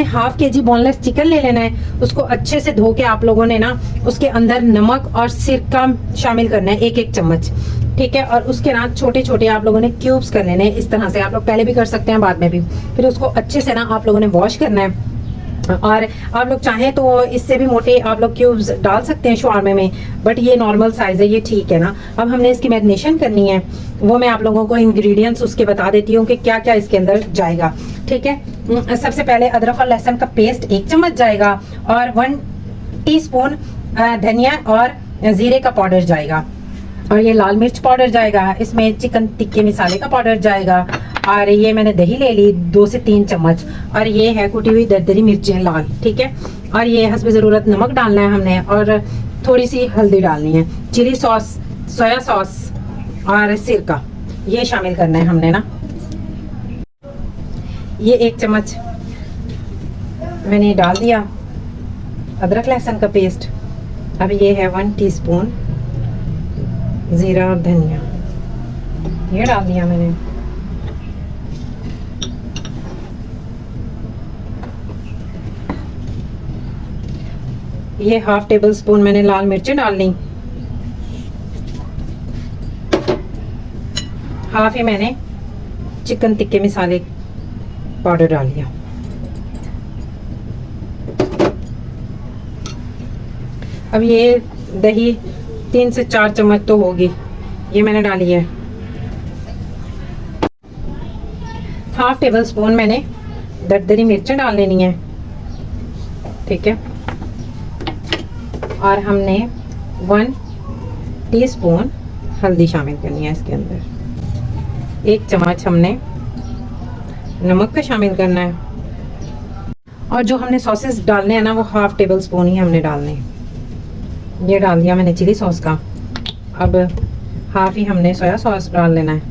आपने half KG boneless chicken ले लेना है। उसको अच्छे से धो के आप लोगों ने ना उसके अंदर नमक और सिरका शामिल करना है, 1-1 चम्मच, ठीक है। और उसके ना छोटे छोटे आप लोगों ने क्यूब्स कर लेने हैं इस तरह से। आप लोग पहले भी कर सकते हैं, बाद में भी। फिर उसको अच्छे से ना आप लोगों ने वॉश करना है। और आप लोग चाहें तो इससे भी मोटे आप लोग क्यूब्स डाल सकते हैं शवारमे में, बट ये नॉर्मल साइज है, ये ठीक है ना। अब हमने इसकी मैरिनेशन करनी है, वो मैं आप लोगों को इंग्रेडिएंट्स उसके बता देती हूँ कि क्या क्या इसके अंदर जाएगा, ठीक है। सबसे पहले अदरक और लहसुन का पेस्ट 1 चम्मच जाएगा, और 1 टीस्पून धनिया और जीरे का पाउडर जाएगा, और ये लाल मिर्च पाउडर जाएगा। इसमें चिकन टिक्के मसाले का पाउडर जाएगा, और ये मैंने दही ले ली 2 से 3 चम्मच, और ये है कुटी हुई दरदरी मिर्चें लाल, ठीक है। और ये हस्बे ज़रूरत नमक डालना है हमने, और थोड़ी सी हल्दी डालनी है, चिली सॉस, सोया सॉस और सिरका, ये शामिल करना है हमने ना। ये 1 चम्मच मैंने डाल दिया अदरक लहसुन का पेस्ट। अब ये है 1 टीस्पून जीरा और धनिया, ये डाल दिया मैंने। ये 1/2 टेबल स्पून मैंने लाल मिर्चें डाल ली, हाफ ही मैंने चिकन टिक्के मसाले पाउडर डाल लिया। अब ये दही 3 से 4 चम्मच तो होगी, ये मैंने डाली है। 1/2 टेबल स्पून मैंने दरदरी मिर्चें डाल लेनी है, ठीक है। और हमने 1 टीस्पून हल्दी शामिल करनी है इसके अंदर। 1 चम्मच हमने नमक का शामिल करना है, और जो हमने सॉसेस डालने हैं ना वो 1/2 टेबल स्पून ही हमने डालने हैं। ये डाल दिया मैंने चिली सॉस का। अब हाफ ही हमने सोया सॉस डाल लेना है,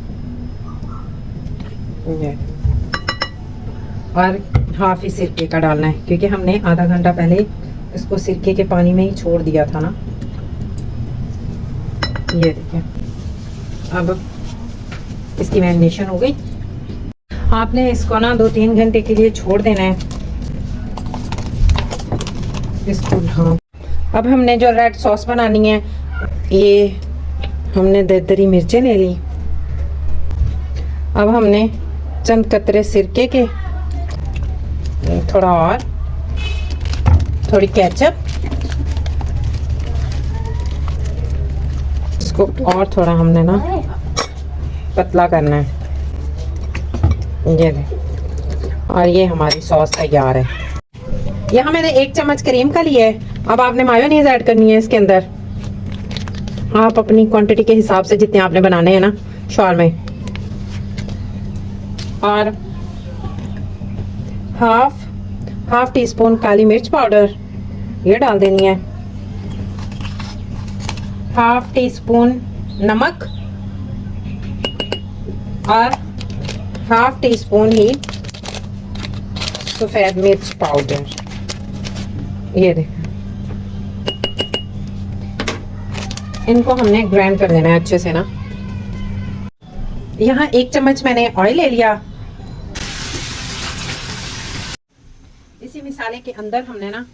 ये, और हाफ ही सिरके का डालना है, क्योंकि हमने आधा घंटा पहले इसको सिरके के पानी में ही छोड़ दिया था ना। ये देखिए, अब इसकी मैरिनेशन हो गई। आपने इसको ना 2-3 घंटे के लिए छोड़ देना है इसको। हाँ, अब हमने जो रेड सॉस बनानी है, ये हमने दरदरी मिर्चें ले ली। अब हमने चंद कतरे सिरके के, थोड़ा और, थोड़ी केचप, इसको और थोड़ा हमने ना पतला करना है, ये देख। और ये हमारी सॉस तैयार है। यहाँ मैंने 1 चम्मच क्रीम का लिया है। अब आपने मायोनीज ऐड करनी है इसके अंदर, आप अपनी क्वांटिटी के हिसाब से जितने आपने बनाने हैं ना शॉर्मे। और हाफ टीस्पून काली मिर्च पाउडर, ये डाल देनी है। 1/2 टीस्पून नमक, और 1/2 टीस्पून ही सफ़ेद मिर्च पाउडर, ये देखो। इनको हमने ग्राइंड कर लेना है अच्छे से ना। यहाँ 1 चम्मच मैंने ऑयल ले लिया। इसी मिसाले के अंदर हमने ना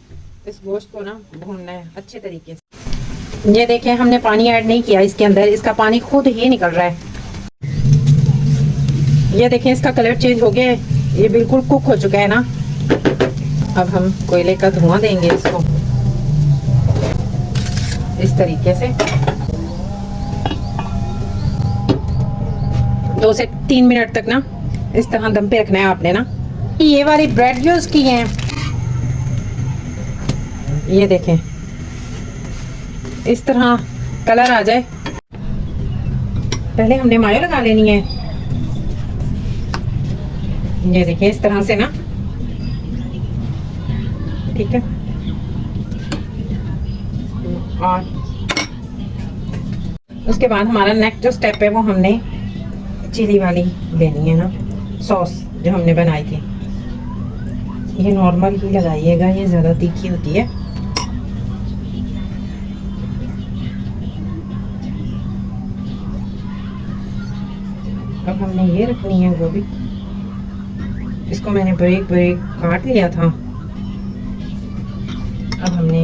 इस गोश्त को ना भूनना है अच्छे तरीके से। ये देखें, हमने पानी ऐड नहीं किया इसके अंदर, इसका पानी खुद ही निकल रहा है। ये देखें, इसका कलर चेंज हो गया है, ये बिल्कुल कुक हो चुका है ना। अब हम कोयले का धुआं देंगे इसको इस तरीके से। 2 से 3 मिनट तक ना इस तरह दम पे रखना है आपने ना। ये वाली ब्रेड यूज की है, ये देखें, इस तरह कलर आ जाए। पहले हमने मायो लगा लेनी है, ये देखिए इस तरह से ना, ठीक है। और उसके बाद हमारा नेक्स्ट जो स्टेप है वो हमने चिली वाली लेनी है ना, सॉस जो हमने बनाई थी। ये नॉर्मल ही लगाइएगा, ये ज़्यादा तीखी होती है। अब हमने ये रखनी है गोभी, इसको मैंने बारीक बारीक काट लिया था।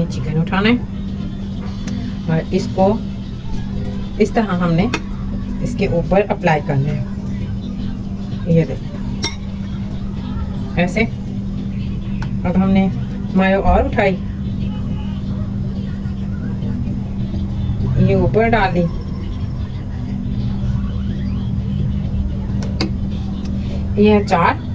ये चिकन उठाना है और इसको इस तरह हमने इसके ऊपर अप्लाई करना है। ये देखो ऐसे। अब हमने मायो और उठाई, ये ऊपर डाल दी। ये अचार,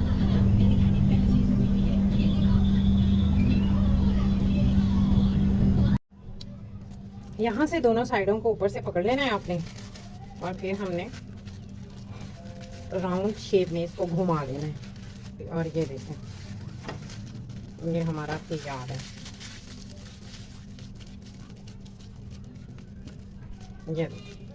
यहाँ से दोनों साइडों को ऊपर से पकड़ लेना है आपने और फिर हमने राउंड शेप में इसको घुमा लेना है। और ये देखें, ये हमारा तैयार है। ये देखिए